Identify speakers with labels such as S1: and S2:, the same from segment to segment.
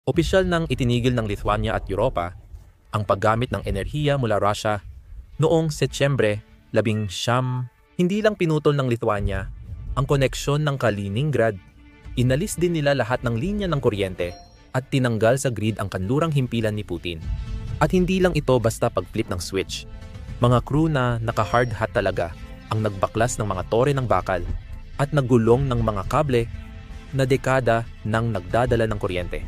S1: Opisyal nang itinigil ng Lithuania at Europa ang paggamit ng enerhiya mula Russia noong Setyembre 19. Hindi lang pinutol ng Lithuania ang koneksyon ng Kaliningrad, inalis din nila lahat ng linya ng kuryente at tinanggal sa grid ang kanlurang himpilan ni Putin. At hindi lang ito basta pag-flip ng switch. Mga crew na naka-hard hat talaga ang nagbaklas ng mga tore ng bakal at naggulong ng mga kable na dekada nang nagdadala ng kuryente.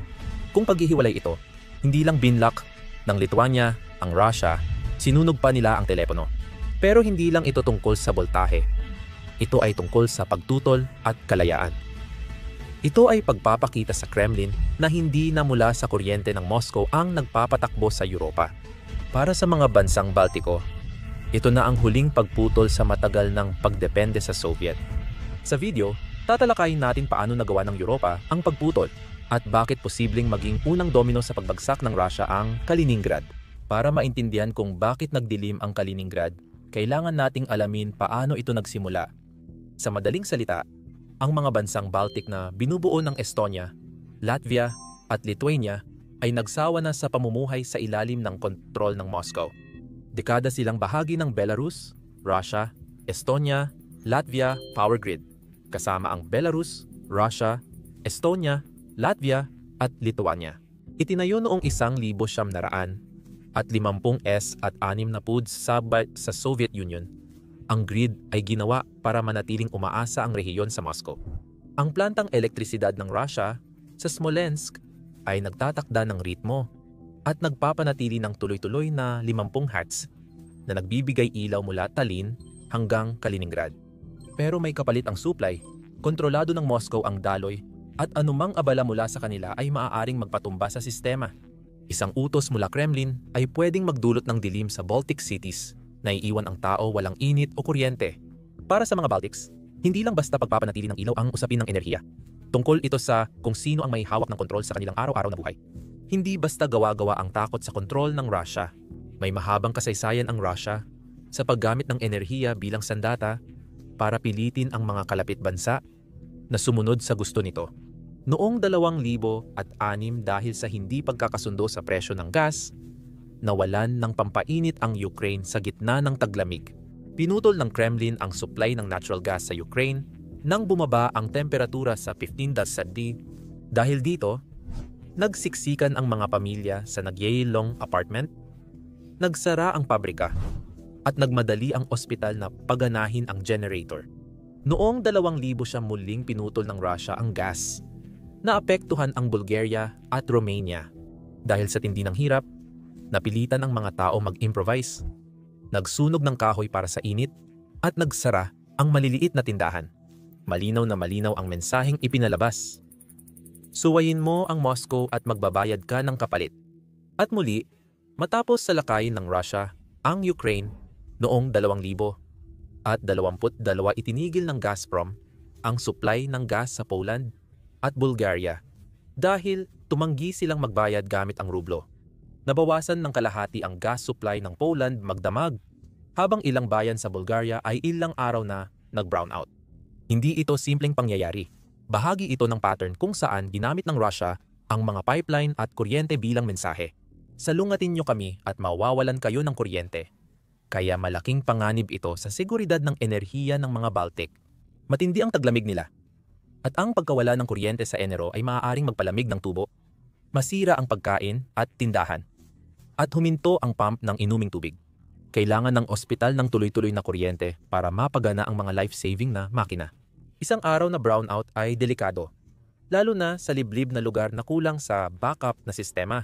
S1: Kung paghihiwalay ito, hindi lang binlock ng Lithuania ang Russia, sinunog pa nila ang telepono. Pero hindi lang ito tungkol sa boltahe. Ito ay tungkol sa pagtutol at kalayaan. Ito ay pagpapakita sa Kremlin na hindi na mula sa kuryente ng Moscow ang nagpapatakbo sa Europa. Para sa mga bansang Baltiko, ito na ang huling pagputol sa matagal ng pagdepende sa Soviet. Sa video, tatalakayin natin paano nagawa ng Europa ang pagputol at bakit posibleng maging unang domino sa pagbagsak ng Russia ang Kaliningrad. Para maintindihan kung bakit nagdilim ang Kaliningrad, kailangan nating alamin paano ito nagsimula. Sa madaling salita, ang mga bansang Baltic na binubuo ng Estonia, Latvia at Lithuania ay nagsawa na sa pamumuhay sa ilalim ng kontrol ng Moscow. Dekada silang bahagi ng Belarus, Russia, Estonia, Latvia power grid, kasama ang Belarus, Russia, Estonia, Latvia at Lithuania. Itinayo noong 1950 at 50s at 60 sabay sa Soviet Union. Ang grid ay ginawa para manatiling umaasa ang rehiyon sa Moscow. Ang plantang elektrisidad ng Russia sa Smolensk ay nagtatakda ng ritmo at nagpapanatili ng tuloy-tuloy na 50 Hz na nagbibigay ilaw mula Tallinn hanggang Kaliningrad. Pero may kapalit ang supply, kontrolado ng Moscow ang daloy at anumang abala mula sa kanila ay maaaring magpatumba sa sistema. Isang utos mula Kremlin ay pwedeng magdulot ng dilim sa Baltic cities na iiwan ang tao walang init o kuryente. Para sa mga Baltics, hindi lang basta pagpapanatili ng ilaw ang usapin ng enerhiya. Tungkol ito sa kung sino ang may hawak ng kontrol sa kanilang araw-araw na buhay. Hindi basta gawa-gawa ang takot sa kontrol ng Russia. May mahabang kasaysayan ang Russia sa paggamit ng enerhiya bilang sandata para pilitin ang mga kalapit bansa na sumunod sa gusto nito. Noong 2006 dahil sa hindi pagkakasundo sa presyo ng gas, nawalan ng pampainit ang Ukraine sa gitna ng taglamig. Pinutol ng Kremlin ang supply ng natural gas sa Ukraine nang bumaba ang temperatura sa 15°C. Dahil dito, nagsiksikan ang mga pamilya sa nagyayilong apartment, nagsara ang pabrika, at nagmadali ang ospital na paganahin ang generator. Noong 2000 siya muling pinutol ng Russia ang gas. Naapektuhan ang Bulgaria at Romania. Dahil sa tindi ng hirap, napilitan ang mga tao mag-improvise. Nagsunog ng kahoy para sa init at nagsara ang maliliit na tindahan. Malinaw na malinaw ang mensaheng ipinalabas. Suwayin mo ang Moscow at magbabayad ka ng kapalit. At muli, matapos salakayin ng Russia ang Ukraine noong 2000 at 22 itinigil ng Gazprom ang supply ng gas sa Poland at Bulgaria dahil tumanggi silang magbayad gamit ang rublo. Nabawasan ng kalahati ang gas supply ng Poland magdamag, habang ilang bayan sa Bulgaria ay ilang araw na nag-brownout. Hindi ito simpleng pangyayari. Bahagi ito ng pattern kung saan ginamit ng Russia ang mga pipeline at kuryente bilang mensahe. Salungatin nyo kami at mawawalan kayo ng kuryente. Kaya malaking panganib ito sa seguridad ng enerhiya ng mga Baltic. Matindi ang taglamig nila. At ang pagkawala ng kuryente sa Enero ay maaaring magpalamig ng tubo, masira ang pagkain at tindahan, at huminto ang pump ng inuming tubig. Kailangan ng ospital ng tuloy-tuloy na kuryente para mapagana ang mga life-saving na makina. Isang araw na brownout ay delikado, lalo na sa liblib na lugar na kulang sa backup na sistema.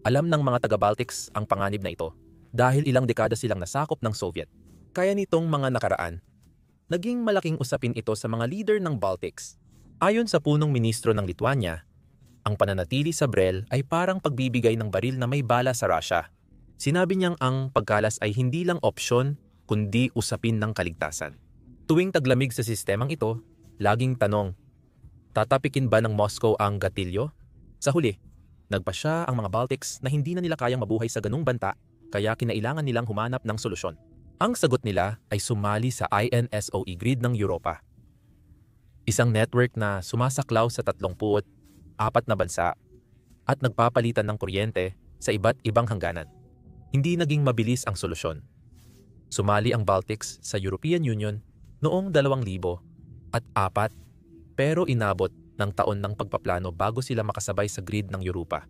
S1: Alam ng mga taga-Baltics ang panganib na ito dahil ilang dekada silang nasakop ng Soviet. Kaya nitong mga nakaraan, naging malaking usapin ito sa mga leader ng Baltics. Ayon sa punong ministro ng Lithuania, ang pananatili sa Brel ay parang pagbibigay ng baril na may bala sa Russia. Sinabi niyang ang pagkalas ay hindi lang opsyon, kundi usapin ng kaligtasan. Tuwing taglamig sa sistemang ito, laging tanong, tatapikin ba ng Moscow ang gatilyo? Sa huli, nagpasya ang mga Baltics na hindi na nila kayang mabuhay sa ganung banta, kaya kinailangan nilang humanap ng solusyon. Ang sagot nila ay sumali sa INSOE grid ng Europa. Isang network na sumasaklaw sa 34 na bansa at nagpapalitan ng kuryente sa iba't ibang hangganan. Hindi naging mabilis ang solusyon. Sumali ang Baltics sa European Union noong 2004 pero inabot ng taon ng pagpaplano bago sila makasabay sa grid ng Europa.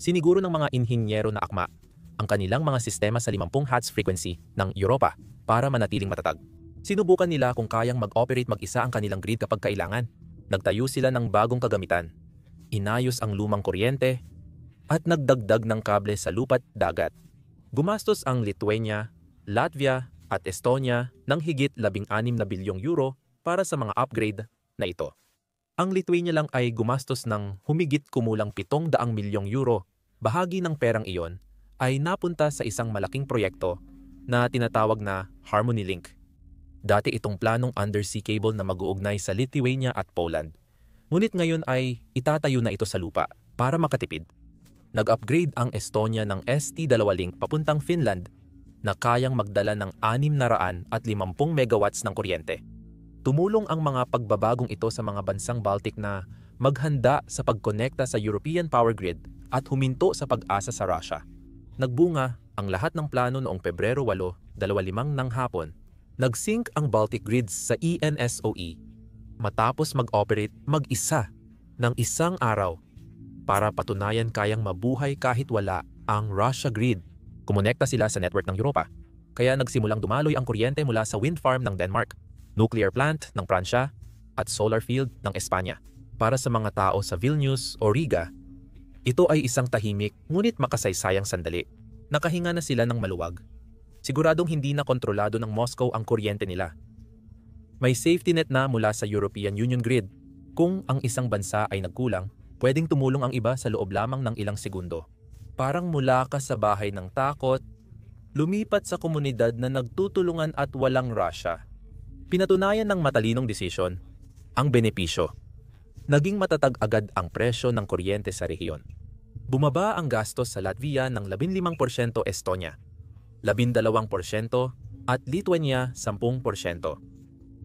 S1: Siniguro ng mga inhinyero na akma ang kanilang mga sistema sa 50 Hz frequency ng Europa para manatiling matatag. Sinubukan nila kung kayang mag-operate mag-isa ang kanilang grid kapag kailangan. Nagtayo sila ng bagong kagamitan, inayos ang lumang kuryente, at nagdagdag ng kable sa lupa't dagat. Gumastos ang Lithuania, Latvia at Estonia ng higit 16 na bilyong euro para sa mga upgrade na ito. Ang Lithuania lang ay gumastos ng humigit kumulang 700 milyong euro. Bahagi ng perang iyon ay napunta sa isang malaking proyekto na tinatawag na Harmony Link. Dati itong planong undersea cable na mag-uugnay sa Lithuania at Poland. Ngunit ngayon ay itatayo na ito sa lupa para makatipid. Nag-upgrade ang Estonia ng ST2 Link papuntang Finland na kayang magdala ng 650 megawatts ng kuryente. Tumulong ang mga pagbabagong ito sa mga bansang Baltic na maghanda sa pagkonekta sa European power grid at huminto sa pag-asa sa Russia. Nagbunga ang lahat ng plano noong Pebrero 8, 25 ng hapon. Nag-sync ang Baltic grids sa ENSOE matapos mag-operate mag-isa ng isang araw para patunayan kayang mabuhay kahit wala ang Russia grid. Kumonekta sila sa network ng Europa. Kaya nagsimulang dumaloy ang kuryente mula sa wind farm ng Denmark, nuclear plant ng Pransya at solar field ng Espanya. Para sa mga tao sa Vilnius o Riga, ito ay isang tahimik ngunit makasaysayang sandali. Nakahinga na sila ng maluwag. Siguradong hindi na kontrolado ng Moscow ang kuryente nila. May safety net na mula sa European Union grid. Kung ang isang bansa ay nagkulang, pwedeng tumulong ang iba sa loob lamang ng ilang segundo. Parang mula ka sa bahay ng takot, lumipat sa komunidad na nagtutulungan at walang Russia. Pinatunayan ng matalinong desisyon ang benepisyo. Naging matatag agad ang presyo ng kuryente sa rehiyon. Bumaba ang gastos sa Latvia ng 15%, Estonia 12% at Lithuania 10%.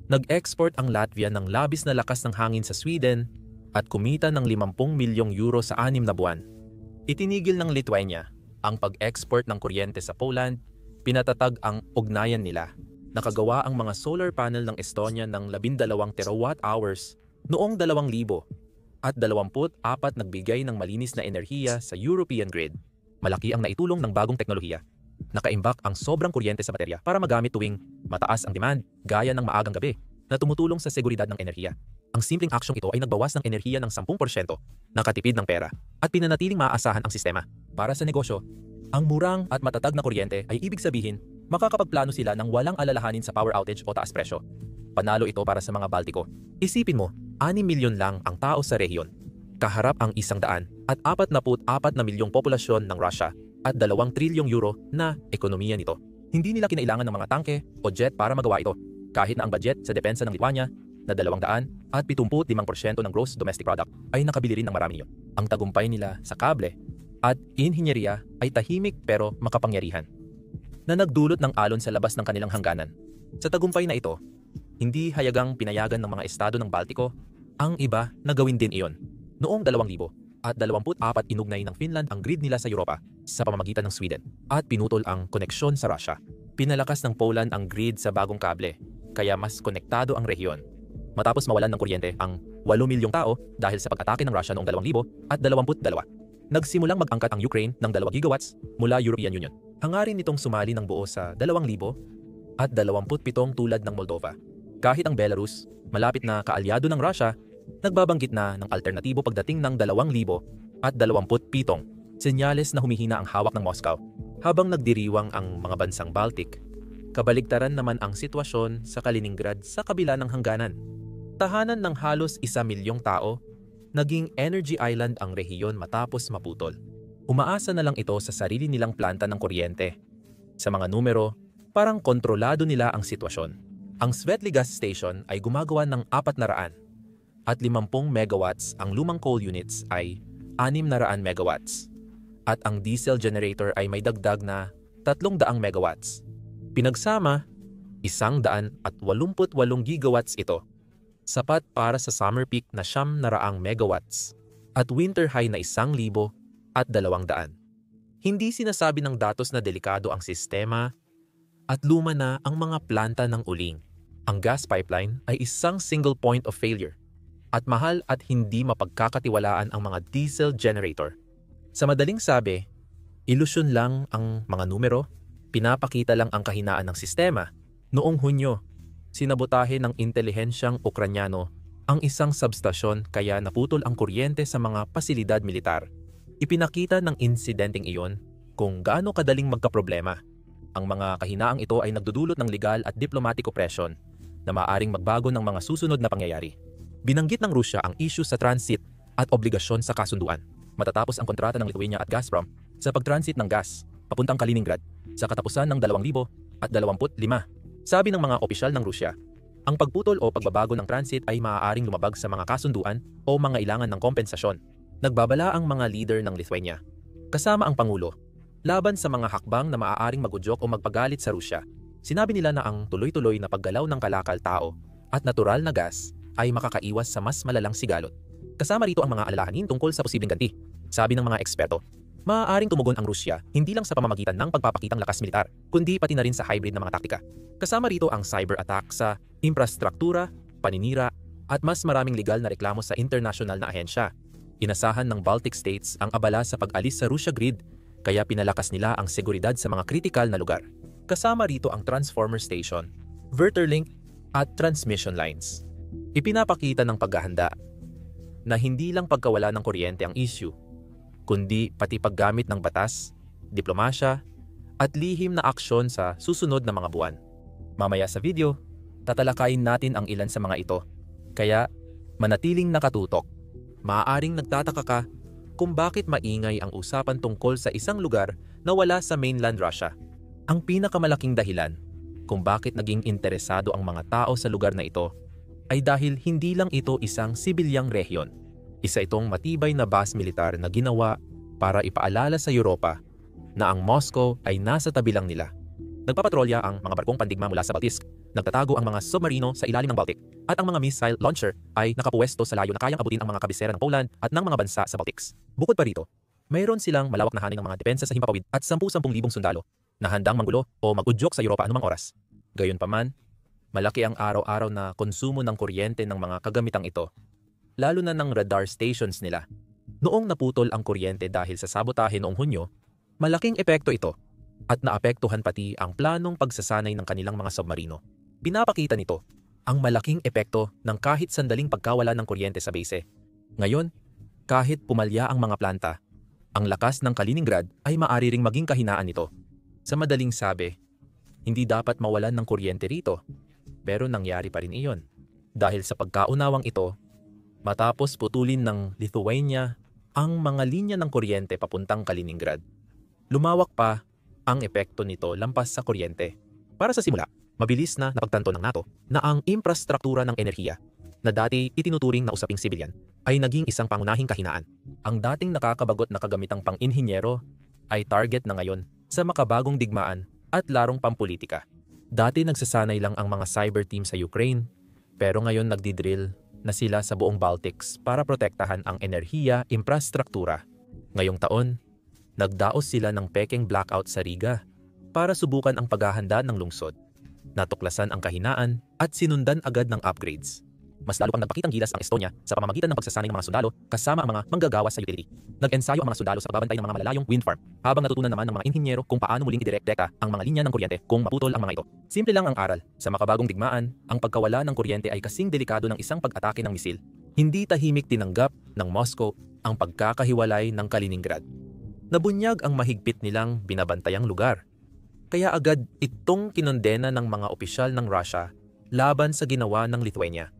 S1: Nag-export ang Latvia ng labis na lakas ng hangin sa Sweden at kumita ng 50 milyong euro sa 6 na buwan. Itinigil ng Lithuania ang pag-export ng kuryente sa Poland, pinatatag ang ugnayan nila. Nakagawa ang mga solar panel ng Estonia ng 12 terawatt-hours noong 2000 at 24 nagbigay ng malinis na enerhiya sa European grid. Malaki ang naitulong ng bagong teknolohiya. Nakaimbak ang sobrang kuryente sa baterya para magamit tuwing mataas ang demand, gaya ng maagang gabi, na tumutulong sa seguridad ng enerhiya. Ang simpleng aksyong ito ay nagbawas ng enerhiya ng 10%, nakatipid ng pera, at pinanatiling maaasahan ang sistema. Para sa negosyo, ang murang at matatag na kuryente ay ibig sabihin makakapagplano sila ng walang alalahanin sa power outage o taas presyo. Panalo ito para sa mga Baltiko. Isipin mo, 6 milyon lang ang tao sa rehiyon. Kaharap ang 144 na milyong populasyon ng Russia at 2 trilyong euro na ekonomiya nito. Hindi nila kinailangan ng mga tangke o jet para magawa ito, kahit na ang budget sa depensa ng Lithuania na 275% ng gross domestic product ay nakabili rin ng marami yun. Ang tagumpay nila sa kable at inhinyeriya ay tahimik pero makapangyarihan, na nagdulot ng alon sa labas ng kanilang hangganan. Sa tagumpay na ito, hindi hayagang pinayagan ng mga estado ng Baltiko ang iba na gawin din iyon. Noong 2024 inugnay ng Finland ang grid nila sa Europa sa pamamagitan ng Sweden at pinutol ang koneksyon sa Russia. Pinalakas ng Poland ang grid sa bagong kable, kaya mas konektado ang rehiyon. Matapos mawalan ng kuryente ang 8 milyong tao dahil sa pag-atake ng Russia noong 2022, nagsimulang mag-angkat ang Ukraine ng 2 gigawatts mula European Union. Hangarin nitong sumali ng buo sa 2027 tulad ng Moldova. Kahit ang Belarus, malapit na kaalyado ng Russia, nagbabanggit na ng alternatibo pagdating ng 2027, senyales na humihina ang hawak ng Moscow. Habang nagdiriwang ang mga bansang Baltic, kabaligtaran naman ang sitwasyon sa Kaliningrad sa kabila ng hangganan. Tahanan ng halos 1 milyong tao, naging energy island ang rehiyon matapos maputol. Umaasa na lang ito sa sarili nilang planta ng kuryente. Sa mga numero, parang kontrolado nila ang sitwasyon. Ang Svetly Gas Station ay gumagawa ng 400 at 50 megawatts, ang lumang coal units ay 600 megawatts. At ang diesel generator ay may dagdag na 300 megawatts. Pinagsama, 188 gigawatts ito. Sapat para sa summer peak na 900 megawatts. at winter high na 1,200. Hindi sinasabi ng datos na delikado ang sistema at luma na ang mga planta ng uling. Ang gas pipeline ay isang single point of failure at mahal at hindi mapagkakatiwalaan ang mga diesel generator. Sa madaling sabi, ilusyon lang ang mga numero, pinapakita lang ang kahinaan ng sistema. Noong Hunyo, sinabotahe ng intelihensyang Ukranyano ang isang substasyon kaya naputol ang kuryente sa mga pasilidad militar. Ipinakita ng insidenteng iyon kung gaano kadaling magkaproblema. Ang mga kahinaang ito ay nagdudulot ng legal at diplomatic oppression na maaaring magbago ng mga susunod na pangyayari. Binanggit ng Rusya ang issue sa transit at obligasyon sa kasunduan matatapos ang kontrata ng Lithuania at Gazprom sa pagtransit ng gas papuntang Kaliningrad sa katapusan ng 2025. Sabi ng mga opisyal ng Rusya, ang pagputol o pagbabago ng transit ay maaaring lumabag sa mga kasunduan o mga ilangan ng kompensasyon. Nagbabala ang mga leader ng Lithuania, kasama ang Pangulo, laban sa mga hakbang na maaaring magudyok o magpagalit sa Rusya. Sinabi nila na ang tuloy-tuloy na paggalaw ng kalakal tao at natural na gas ay makakaiwas sa mas malalang sigalot. Kasama rito ang mga alalahanin tungkol sa posibleng ganti. Sabi ng mga eksperto, maaaring tumugon ang Rusya hindi lang sa pamamagitan ng pagpapakitang lakas militar, kundi pati na rin sa hybrid na mga taktika. Kasama rito ang cyber attack sa infrastruktura, paninira, at mas maraming legal na reklamo sa internasyonal na ahensya. Inasahan ng Baltic States ang abala sa pag-alis sa Russia grid, kaya pinalakas nila ang seguridad sa mga kritikal na lugar. Kasama rito ang transformer station, Verterlink, at transmission lines. Ipinapakita ng paghahanda na hindi lang pagkawala ng kuryente ang issue, kundi pati paggamit ng batas, diplomasya, at lihim na aksyon sa susunod na mga buwan. Mamaya sa video, tatalakayin natin ang ilan sa mga ito. Kaya, manatiling nakatutok. Maaaring nagtataka ka kung bakit maingay ang usapan tungkol sa isang lugar na wala sa mainland Russia. Ang pinakamalaking dahilan kung bakit naging interesado ang mga tao sa lugar na ito ay dahil hindi lang ito isang sibilyang rehiyon. Isa itong matibay na base militar na ginawa para ipaalala sa Europa na ang Moscow ay nasa tabi lang nila. Nagpapatrolya ang mga barkong pandigma mula sa Baltisk, nagtatago ang mga submarino sa ilalim ng Baltic, at ang mga missile launcher ay nakapuwesto sa layo na kayang abutin ang mga kabisera ng Poland at ng mga bansa sa Baltics. Bukod pa rito, mayroon silang malawak na haning ng mga depensa sa himpapawid at 10,000 sundalo na handang manggulo o mag-udyok sa Europa anumang oras. Gayunpaman, malaki ang araw-araw na konsumo ng kuryente ng mga kagamitang ito, lalo na ng radar stations nila. Noong naputol ang kuryente dahil sa sabotahe noong Hunyo, malaking epekto ito at naapektuhan pati ang planong pagsasanay ng kanilang mga submarino. Pinapakita nito ang malaking epekto ng kahit sandaling pagkawala ng kuryente sa base. Ngayon, kahit pumalya ang mga planta, ang lakas ng Kaliningrad ay maaari ring maging kahinaan nito. Sa madaling sabi, hindi dapat mawalan ng kuryente rito, pero nangyari pa rin iyon. Dahil sa pagkaunawang ito, matapos putulin ng Lithuania ang mga linya ng kuryente papuntang Kaliningrad, lumawak pa ang epekto nito lampas sa kuryente. Para sa simula, mabilis na napagtanto ng NATO na ang infrastruktura ng enerhiya na dati itinuturing na usaping sibilyan ay naging isang pangunahing kahinaan. Ang dating nakakabagot na kagamitang pang-inhinyero ay target na ngayon sa makabagong digmaan at larong pampolitika. Dati nagsasanay lang ang mga cyber team sa Ukraine, pero ngayon nagdidrill na sila sa buong Baltics para protektahan ang enerhiya infrastruktura. Ngayong taon, nagdaos sila ng pekeng blackout sa Riga para subukan ang paghahanda ng lungsod. Natuklasan ang kahinaan at sinundan agad ng upgrades. Mas lalo pang nagpakitang gilas ang Estonia sa pamamagitan ng pagsasanay ng mga sundalo kasama ang mga manggagawa sa utility. Nag-ensayo ang mga sundalo sa pagbabantay ng mga malalayong wind farm, habang natutunan naman ng mga inhinyero kung paano muling idirekta ang mga linya ng kuryente kung maputol ang mga ito. Simple lang ang aral. Sa makabagong digmaan, ang pagkawala ng kuryente ay kasing delikado ng isang pag-atake ng misil. Hindi tahimik tinanggap ng Moscow ang pagkakahiwalay ng Kaliningrad. Nabunyag ang mahigpit nilang binabantayang lugar. Kaya agad itong kinondena ng mga opisyal ng Russia laban sa ginawa ng Lithuania.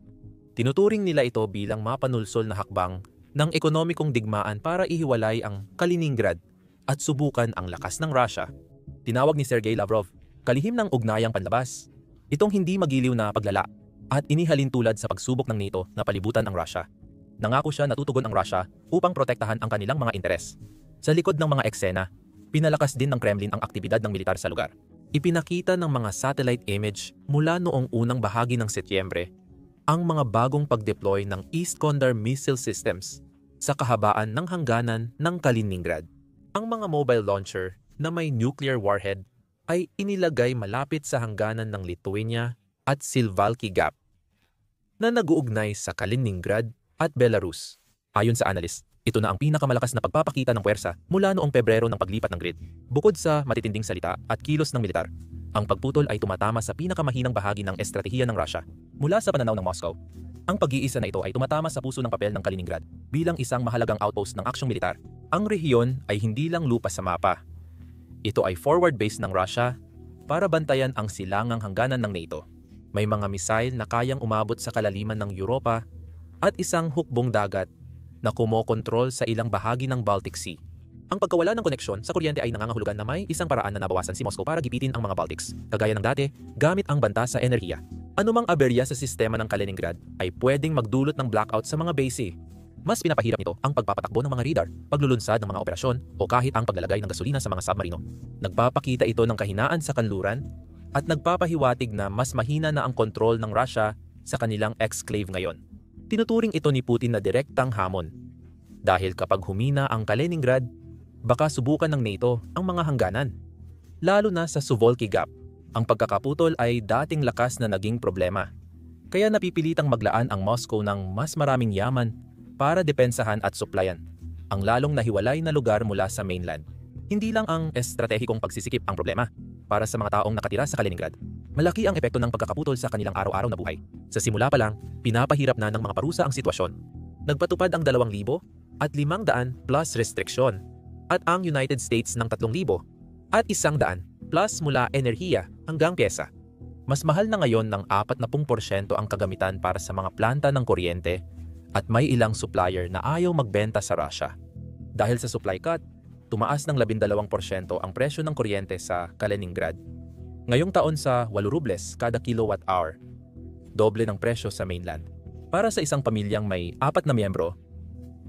S1: Tinuturing nila ito bilang mapanulsol na hakbang ng ekonomikong digmaan para ihiwalay ang Kaliningrad at subukan ang lakas ng Russia. Tinawag ni Sergey Lavrov, kalihim ng ugnayang panlabas, itong hindi magiliw na paglala at inihalin tulad sa pagsubok ng NATO na palibutan ang Russia. Nangako siya na tutugon ang Russia upang protektahan ang kanilang mga interes. Sa likod ng mga eksena, pinalakas din ng Kremlin ang aktibidad ng militar sa lugar. Ipinakita ng mga satellite image mula noong unang bahagi ng Setyembre ang mga bagong pag-deploy ng Iskander missile systems sa kahabaan ng hangganan ng Kaliningrad. Ang mga mobile launcher na may nuclear warhead ay inilagay malapit sa hangganan ng Lithuania at Silvalki Gap na nag-uugnay sa Kaliningrad at Belarus. Ayon sa analyst, ito na ang pinakamalakas na pagpapakita ng puwersa mula noong Pebrero ng paglipat ng grid. Bukod sa matitinding salita at kilos ng militar, ang pagputol ay tumatama sa pinakamahinang bahagi ng estratehiya ng Russia mula sa pananaw ng Moscow. Ang pag-iisa na ito ay tumatama sa puso ng papel ng Kaliningrad bilang isang mahalagang outpost ng aksyong militar. Ang rehiyon ay hindi lang lupa sa mapa. Ito ay forward base ng Russia para bantayan ang silangang hangganan ng NATO. May mga misail na kayang umabot sa kalaliman ng Europa at isang hukbong dagat na kumokontrol sa ilang bahagi ng Baltic Sea. Ang pagkawala ng koneksyon sa kuryente ay nangangahulugan na may isang paraan na nabawasan si Moscow para gipitin ang mga Baltics, kagaya ng dati, gamit ang banta sa enerhiya. Anumang aberya sa sistema ng Kaliningrad ay pwedeng magdulot ng blackout sa mga base. Mas pinapahirap nito ang pagpapatakbo ng mga radar, paglulunsad ng mga operasyon o kahit ang paglalagay ng gasolina sa mga submarino. Nagpapakita ito ng kahinaan sa kanluran at nagpapahiwatig na mas mahina na ang kontrol ng Russia sa kanilang exclave ngayon. Tinuturing ito ni Putin na direktang hamon. Dahil kapag humina ang Kaliningrad, baka subukan ng NATO ang mga hangganan. Lalo na sa Suwalki Gap, ang pagkakaputol ay dating lakas na naging problema. Kaya napipilitang maglaan ang Moscow ng mas maraming yaman para depensahan at suplayan ang lalong nahiwalay na lugar mula sa mainland. Hindi lang ang estratehikong pagsisikip ang problema para sa mga taong nakatira sa Kaliningrad. Malaki ang epekto ng pagkakaputol sa kanilang araw-araw na buhay. Sa simula pa lang, pinapahirap na ng mga parusa ang sitwasyon. Nagpatupad ang 2,000 at 500 plus restriksyon at ang United States ng 3,000 at 100 plus mula enerhiya hanggang pyesa. Mas mahal na ngayon ng 40% ang kagamitan para sa mga planta ng kuryente at may ilang supplier na ayaw magbenta sa Russia. Dahil sa supply cut, tumaas ng 12% ang presyo ng kuryente sa Kaliningrad. Ngayong taon sa 8 rubles kada kilowatt hour, doble ng presyo sa mainland. Para sa isang pamilyang may 4 na miyembro,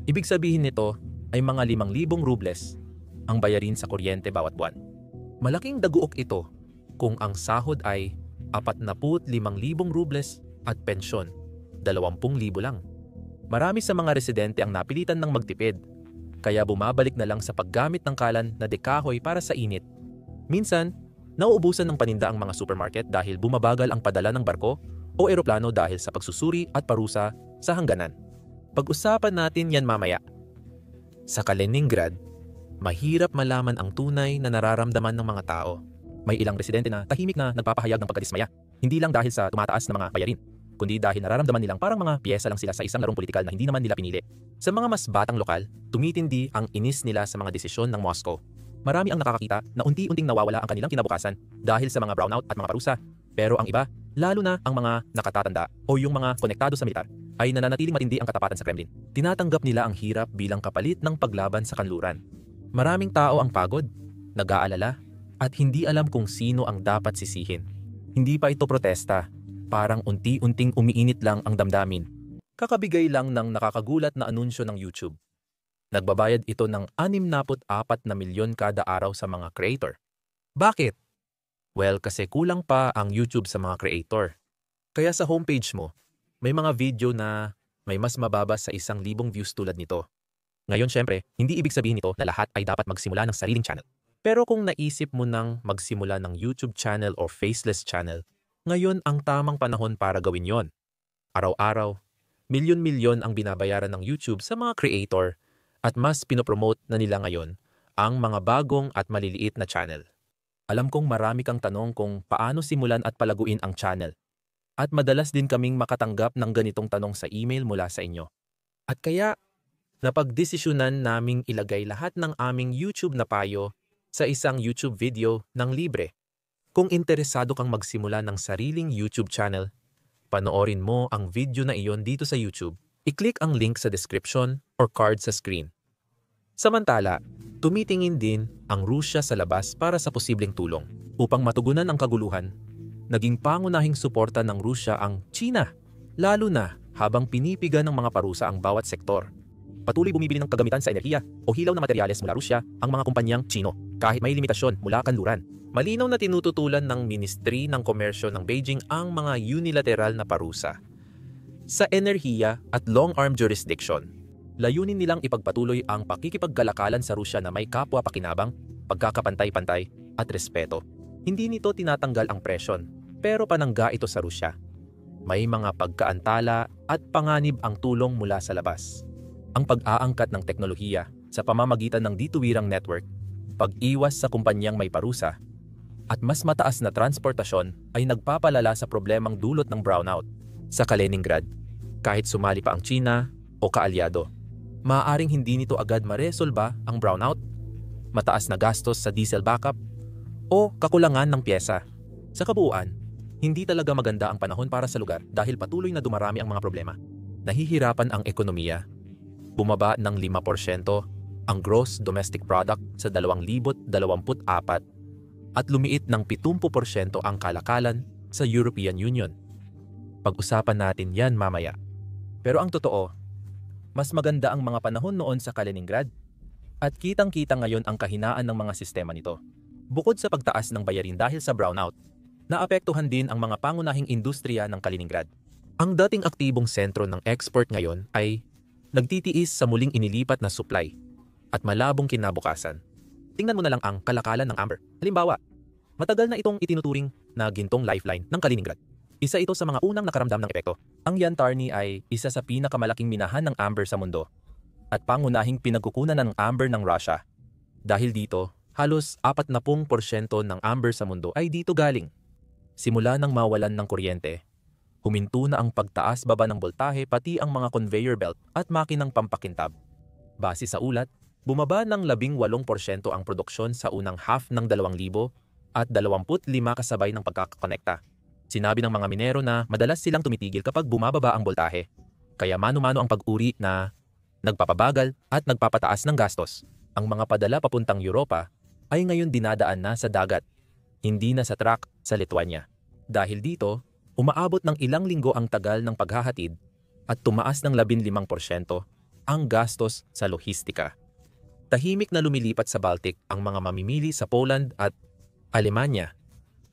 S1: ibig sabihin nito ay mga 5,000 rubles ang bayarin sa kuryente bawat buwan. Malaking daguok ito kung ang sahod ay 45,000 rubles at pensyon 20,000 lang. Marami sa mga residente ang napilitan ng magtipid, kaya bumabalik na lang sa paggamit ng kalan na dekahoy para sa init. Minsan, nauubusan ng paninda ang mga supermarket dahil bumabagal ang padala ng barko o eroplano dahil sa pagsusuri at parusa sa hangganan. Pag-usapan natin yan mamaya. Sa Kaliningrad, mahirap malaman ang tunay na nararamdaman ng mga tao. May ilang residente na tahimik na nagpapahayag ng pagkadismaya, hindi lang dahil sa tumataas na mga bayarin, kundi dahil nararamdaman nilang parang mga piyesa lang sila sa isang larong politikal na hindi naman nila pinili. Sa mga mas batang lokal, tumitindi ang inis nila sa mga desisyon ng Moscow. Marami ang nakakakita na unti-unting nawawala ang kanilang kinabukasan dahil sa mga brownout at mga parusa. Pero ang iba, lalo na ang mga nakatatanda o yung mga konektado sa militar, ay nananatiling matindi ang katapatan sa Kremlin. Tinatanggap nila ang hirap bilang kapalit ng paglaban sa kanluran. Maraming tao ang pagod, nag-aalala, at hindi alam kung sino ang dapat sisihin. Hindi pa ito protesta, parang unti-unting umiinit lang ang damdamin. Kakabigay lang ng nakakagulat na anunsyo ng YouTube. Nagbabayad ito ng 64 na milyon kada araw sa mga creator. Bakit? Well, kasi kulang pa ang YouTube sa mga creator. Kaya sa homepage mo, may mga video na may mas mababa sa 1,000 views tulad nito. Ngayon, syempre, hindi ibig sabihin nito na lahat ay dapat magsimula ng sariling channel. Pero kung naisip mo nang magsimula ng YouTube channel o faceless channel, ngayon ang tamang panahon para gawin yon. Araw-araw, milyon-milyon ang binabayaran ng YouTube sa mga creator at mas pinopromote na nila ngayon ang mga bagong at maliliit na channel. Alam kong marami kang tanong kung paano simulan at palaguin ang channel. At madalas din kaming makatanggap ng ganitong tanong sa email mula sa inyo. At kaya, napagdesisyonan naming ilagay lahat ng aming YouTube na payo sa isang YouTube video ng libre. Kung interesado kang magsimula ng sariling YouTube channel, panoorin mo ang video na iyon dito sa YouTube. I-click ang link sa description or card sa screen. Samantala, tumitingin din ang Rusya sa labas para sa posibleng tulong. Upang matugunan ang kaguluhan, naging pangunahing suporta ng Rusya ang China, lalo na habang pinipiga ng mga parusa ang bawat sektor. Patuloy bumibili ng kagamitan sa enerhiya o hilaw na materyales mula Rusya ang mga kumpanyang Chino, kahit may limitasyon mula kanluran. Malinaw na tinututulan ng Ministry ng Komersyo ng Beijing ang mga unilateral na parusa sa enerhiya at long-arm jurisdiction. Layunin nilang ipagpatuloy ang pakikipagkalakalan sa Rusya na may kapwa-pakinabang, pagkakapantay-pantay at respeto. Hindi nito tinatanggal ang presyon, pero panangga ito sa Rusya. May mga pagkaantala at panganib ang tulong mula sa labas. Ang pag-aangkat ng teknolohiya sa pamamagitan ng dituwirang network, pag-iwas sa kumpanyang may parusa, at mas mataas na transportasyon ay nagpapalala sa problemang dulot ng brownout sa Kaliningrad. Kahit sumali pa ang China o kaalyado, maaaring hindi nito agad maresolba ang brownout, mataas na gastos sa diesel backup, o kakulangan ng pyesa. Sa kabuuan, hindi talaga maganda ang panahon para sa lugar dahil patuloy na dumarami ang mga problema. Nahihirapan ang ekonomiya. Bumaba ng 5% ang gross domestic product sa 2024 at lumiit ng 70% ang kalakalan sa European Union. Pag-usapan natin yan mamaya. Pero ang totoo, mas maganda ang mga panahon noon sa Kaliningrad at kitang-kita ngayon ang kahinaan ng mga sistema nito. Bukod sa pagtaas ng bayarin dahil sa brownout, naapektuhan din ang mga pangunahing industriya ng Kaliningrad. Ang dating aktibong sentro ng export ngayon ay nagtitiis sa muling inilipat na supply at malabong kinabukasan. Tingnan mo na lang ang kalakalan ng amber. Halimbawa, matagal na itong itinuturing na gintong lifeline ng Kaliningrad. Isa ito sa mga unang nakaramdam ng epekto. Ang Yantarny ay isa sa pinakamalaking minahan ng amber sa mundo at pangunahing pinagkukunan ng amber ng Russia. Dahil dito, halos 40% ng amber sa mundo ay dito galing. Simula nang mawalan ng kuryente, huminto na ang pagtaas-baba ng boltahe pati ang mga conveyor belt at makinang pampakintab. Base sa ulat, bumaba ng 18% ang produksyon sa unang half ng 2000 at 25 kasabay ng pagkakakonekta. Sinabi ng mga minero na madalas silang tumitigil kapag bumababa ang boltahe. Kaya mano-mano ang pag-uri na nagpapabagal at nagpapataas ng gastos. Ang mga padala papuntang Europa ay ngayon dinadaan na sa dagat, hindi na sa truck sa Lithuania. Dahil dito, umaabot ng ilang linggo ang tagal ng paghahatid at tumaas ng 15% ang gastos sa lohistika. Tahimik na lumilipat sa Baltic ang mga mamimili sa Poland at Alemanya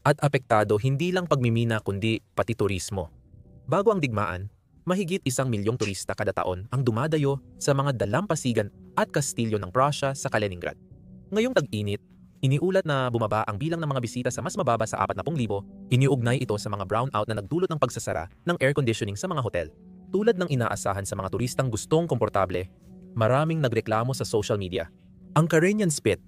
S1: at apektado hindi lang pagmimina kundi pati turismo. Bago ang digmaan, mahigit 1 milyong turista kada taon ang dumadayo sa mga dalampasigan at kastilyo ng Prussia sa Kaliningrad. Ngayong tag-init, iniulat na bumaba ang bilang ng mga bisita sa mas mababa sa 40,000, iniugnay ito sa mga brownout na nagdulot ng pagsasara ng air conditioning sa mga hotel. Tulad ng inaasahan sa mga turistang gustong komportable, maraming nagreklamo sa social media. Ang Karenian Spit,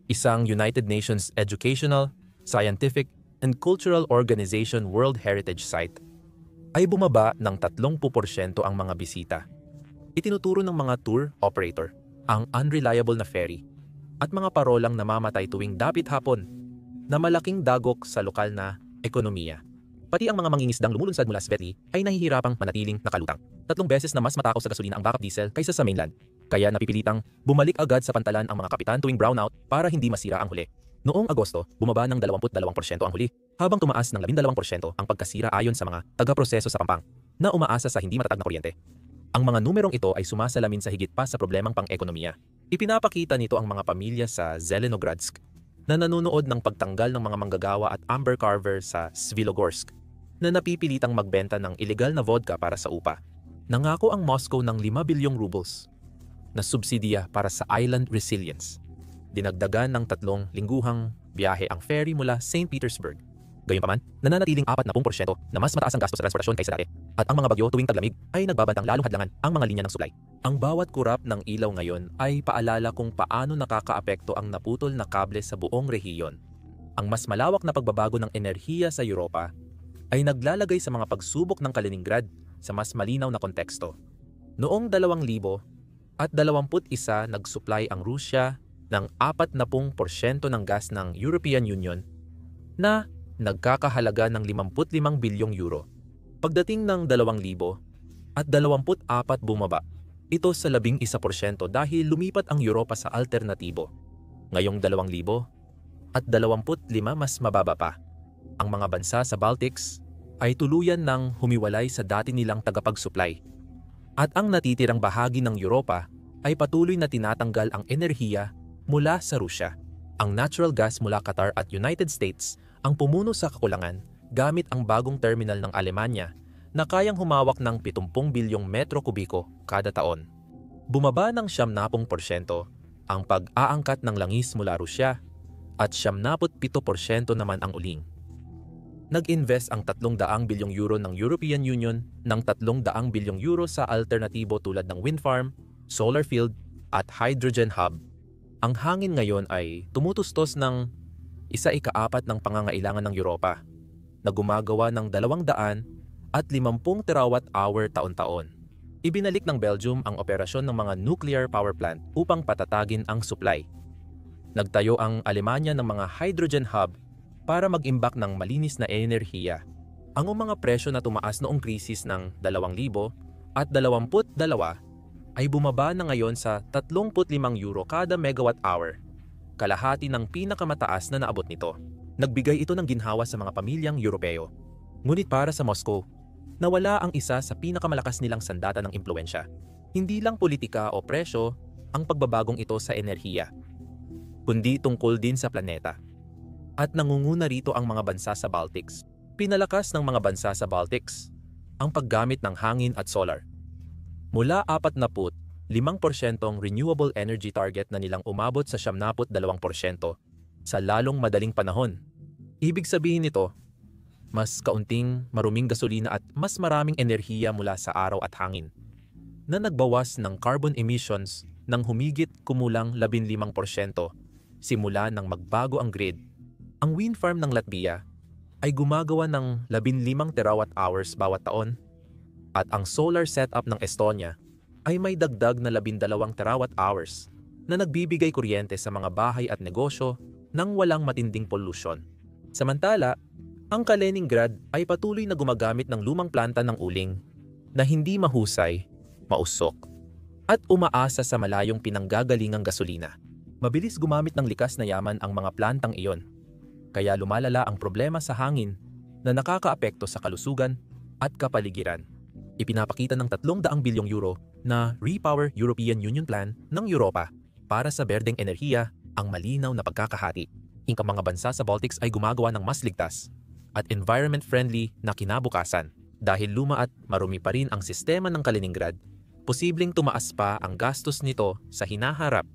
S1: isang United Nations Educational, Scientific, and Cultural Organization World Heritage Site, ay bumaba ng 30% ang mga bisita. Itinuturo ng mga tour operator ang unreliable na ferry at mga parolang namamatay tuwing dapit hapon na malaking dagok sa lokal na ekonomiya. Pati ang mga mangingisdang lumulunsad mula Svetli ay nahihirapang manatiling nakalutang. 3 beses na mas matakaw sa gasolina ang backup diesel kaysa sa mainland. Kaya napipilitang bumalik agad sa pantalan ang mga kapitan tuwing brownout para hindi masira ang huli. Noong Agosto, bumaba ng 22% ang huli, habang tumaas ng 12% ang pagkasira ayon sa mga taga-proseso sa Pampang na umaasa sa hindi matatag na kuryente. Ang mga numerong ito ay sumasalamin sa higit pa sa problemang pang-ekonomiya. Ipinapakita nito ang mga pamilya sa Zelenogradsk na nanonood ng pagtanggal ng mga manggagawa at amber carver sa Svilogorsk na napipilitang magbenta ng ilegal na vodka para sa upa. Nangako ang Moscow ng 5 bilyong rubles na subsidiya para sa island resilience. Dinagdagan ng 3 lingguhang biyahe ang ferry mula St. Petersburg. Gayunpaman, nananatiling 40% na mas mataas ang gasto sa transportasyon kaysa dati. At ang mga bagyo tuwing taglamig ay nagbabantang lalong hadlangan ang mga linya ng supply. Ang bawat kurap ng ilaw ngayon ay paalala kung paano nakakaapekto ang naputol na kable sa buong rehiyon. Ang mas malawak na pagbabago ng enerhiya sa Europa ay naglalagay sa mga pagsubok ng Kaliningrad sa mas malinaw na konteksto. Noong 2021, nag-supply ang Rusya ng 40% ng gas ng European Union na nagkakahalaga ng 55 bilyong euro. Pagdating ng 2024 bumaba ito sa 11% dahil lumipat ang Europa sa alternatibo. Ngayong 2025 mas mababa pa. Ang mga bansa sa Baltics ay tuluyan ng humiwalay sa dati nilang tagapag-supply. At ang natitirang bahagi ng Europa ay patuloy na tinatanggal ang enerhiya mula sa Rusya. Ang natural gas mula Qatar at United States ang pumuno sa kakulangan gamit ang bagong terminal ng Alemanya na kayang humawak ng 70 bilyong metro kubiko kada taon. Bumaba ng 70% ang pag-aangkat ng langis mula Rusya at 77% naman ang uling. Nag-invest ang 300 bilyong euro ng European Union ng 300 bilyong euro sa alternatibo tulad ng wind farm, solar field at hydrogen hub. Ang hangin ngayon ay tumutustos ng 1/4 ng pangangailangan ng Europa na gumagawa ng 250 terawatt-hour taon-taon. Ibinalik ng Belgium ang operasyon ng mga nuclear power plant upang patatagin ang supply. Nagtayo ang Alemanya ng mga hydrogen hub para mag-imbak ng malinis na enerhiya. Ang mga presyo na tumaas noong krisis ng 2022 ay bumaba na ngayon sa 35 euro kada megawatt hour, kalahati ng pinakamataas na naabot nito. Nagbigay ito ng ginhawa sa mga pamilyang Europeo. Ngunit para sa Moscow, nawala ang isa sa pinakamalakas nilang sandata ng impluwensya. Hindi lang politika o presyo ang pagbabagong ito sa enerhiya, kundi tungkol din sa planeta. At nangunguna rito ang mga bansa sa Baltics. Pinalakas ng mga bansa sa Baltics ang paggamit ng hangin at solar. Mula 45% renewable energy target na nilang umabot sa 72% sa lalong madaling panahon. Ibig sabihin nito, mas kaunting maruming gasolina at mas maraming enerhiya mula sa araw at hangin na nagbawas ng carbon emissions ng humigit kumulang 15% simula nang magbago ang grid. Ang wind farm ng Latvia ay gumagawa ng 15 terawatt-hours bawat taon at ang solar setup ng Estonia ay may dagdag na 12 terawatt-hours na nagbibigay kuryente sa mga bahay at negosyo nang walang matinding pollution. Samantala, ang Kaliningrad ay patuloy na gumagamit ng lumang planta ng uling na hindi mahusay, mausok, at umaasa sa malayong pinanggagalingang gasolina. Mabilis gumamit ng likas na yaman ang mga plantang iyon, kaya lumalala ang problema sa hangin na nakakaapekto sa kalusugan at kapaligiran. Ipinapakita ng 300 bilyong euro na Repower European Union Plan ng Europa para sa berdeng enerhiya ang malinaw na pagkakahati. Ang mga bansa sa Baltics ay gumagawa ng mas ligtas at environment-friendly na kinabukasan. Dahil luma at marumi pa rin ang sistema ng Kaliningrad, posibleng tumaas pa ang gastos nito sa hinaharap.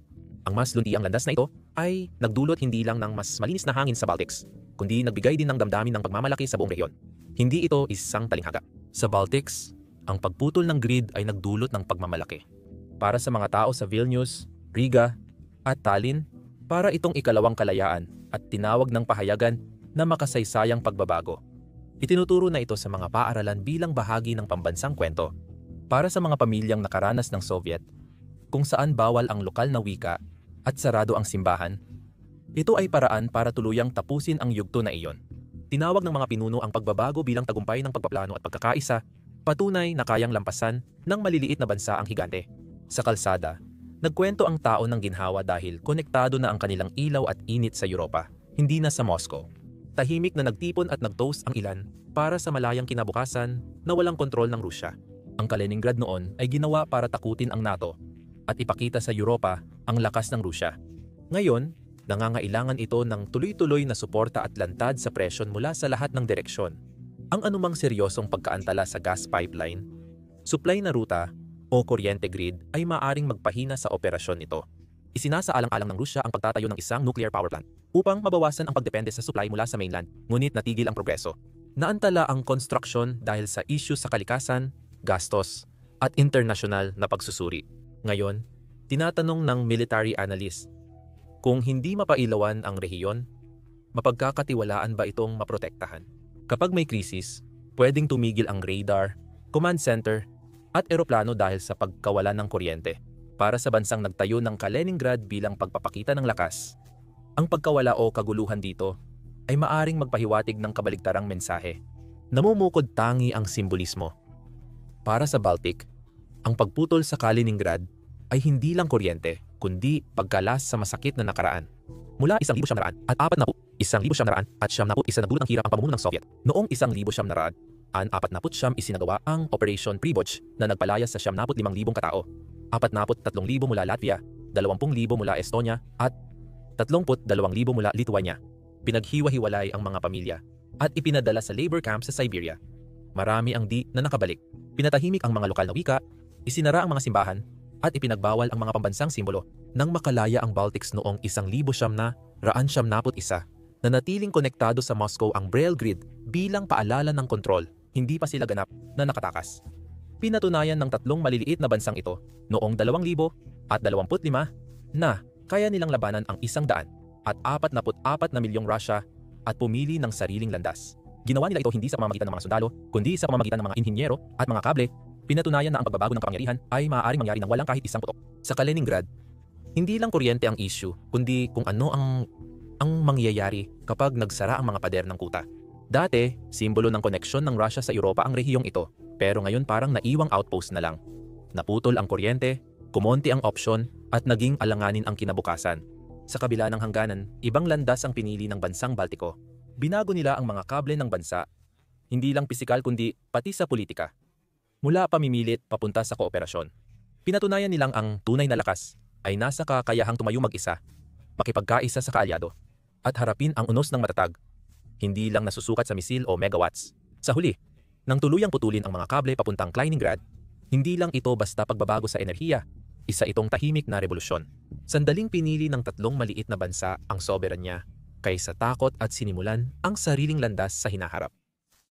S1: Ang mas luntiang landas na ito ay nagdulot hindi lang ng mas malinis na hangin sa Baltics, kundi nagbigay din ng damdamin ng pagmamalaki sa buong rehiyon. Hindi ito isang talinghaga. Sa Baltics, ang pagputol ng grid ay nagdulot ng pagmamalaki. Para sa mga tao sa Vilnius, Riga, at Tallinn, para itong ikalawang kalayaan at tinawag ng pahayagan na makasaysayang pagbabago. Itinuturo na ito sa mga paaralan bilang bahagi ng pambansang kwento. Para sa mga pamilyang nakaranas ng Soviet, kung saan bawal ang lokal na wika at sarado ang simbahan, ito ay paraan para tuluyang tapusin ang yugto na iyon. Tinawag ng mga pinuno ang pagbabago bilang tagumpay ng pagpaplano at pagkakaisa, patunay na kayang lampasan ng maliliit na bansa ang higante. Sa kalsada, nagkwento ang tao ng ginhawa dahil konektado na ang kanilang ilaw at init sa Europa, hindi na sa Moscow. Tahimik na nagtipon at nagtoast ang ilan para sa malayang kinabukasan na walang kontrol ng Rusya. Ang Kaliningrad noon ay ginawa para takutin ang NATO at ipakita sa Europa ang lakas ng Rusya. Ngayon, nangangailangan ito ng tuloy-tuloy na suporta at lantad sa presyon mula sa lahat ng direksyon. Ang anumang seryosong pagkaantala sa gas pipeline, supply na ruta o kuryente grid ay maaring magpahina sa operasyon nito. Isinasaalang-alang ng Rusya ang pagtatayo ng isang nuclear power plant upang mabawasan ang pagdepende sa supply mula sa mainland, ngunit natigil ang progreso. Naantala ang construction dahil sa issue sa kalikasan, gastos, at internasyonal na pagsusuri. Ngayon, tinatanong ng military analyst, kung hindi mapailawan ang rehiyon, mapagkakatiwalaan ba itong maprotektahan? Kapag may krisis, pwedeng tumigil ang radar, command center, at eroplano dahil sa pagkawala ng kuryente. Para sa bansang nagtayo ng Kaliningrad bilang pagpapakita ng lakas, ang pagkawala o kaguluhan dito ay maaring magpahiwatig ng kabaligtarang mensahe. Namumukod tangi ang simbolismo. Para sa Baltic, ang pagputol sa Kaliningrad ay hindi lang kuryente, kundi pagkalas sa masakit na nakaraan. Mula 1940 at 1941 nagdulot ng hirap ang pamumuno ng Soviet. Noong 1940 isinagawa ang Operation Priboch na nagpalayas sa 75,000 katao, 43,000 mula Latvia, 20,000 mula Estonia at 32,000 mula Lithuania. Pinaghiwa-hiwalay ang mga pamilya at ipinadala sa labor camp sa Siberia. Marami ang di na nakabalik. Pinatahimik ang mga lokal na wika, isinara ang mga simbahan, at ipinagbawal ang mga pambansang simbolo. Nang makalaya ang Baltics noong 1991, nanatiling konektado sa Moscow ang Braille Grid bilang paalala ng kontrol, hindi pa sila ganap na nakatakas. Pinatunayan ng tatlong maliliit na bansang ito noong 2025 na kaya nilang labanan ang 144 na milyong Russia at pumili ng sariling landas. Ginawa nila ito hindi sa pamamagitan ng mga sundalo, kundi sa pamamagitan ng mga inhinyero at mga kable. Pinatunayan na ang pagbabago ng kapangyarihan ay maaaring mangyari nang walang kahit isang putok. Sa Kaliningrad, hindi lang kuryente ang issue, kundi kung ano ang mangyayari kapag nagsara ang mga pader ng kuta. Dati, simbolo ng koneksyon ng Russia sa Europa ang rehiyong ito, pero ngayon parang naiwang outpost na lang. Naputol ang kuryente, kumonti ang opsyon, at naging alanganin ang kinabukasan. Sa kabila ng hangganan, ibang landas ang pinili ng bansang Baltiko. Binago nila ang mga kable ng bansa, hindi lang pisikal kundi pati sa politika. Mula pamimilit papunta sa kooperasyon. Pinatunayan nilang ang tunay na lakas ay nasa kakayahang tumayo mag-isa, makipagkaisa sa kaalyado, at harapin ang unos ng matatag, hindi lang nasusukat sa misil o megawatts. Sa huli, nang tuluyang putulin ang mga kable papuntang Kaliningrad, hindi lang ito basta pagbabago sa enerhiya, isa itong tahimik na revolusyon. Sandaling pinili ng tatlong maliit na bansa ang soberanya kaysa takot at sinimulan ang sariling landas sa hinaharap.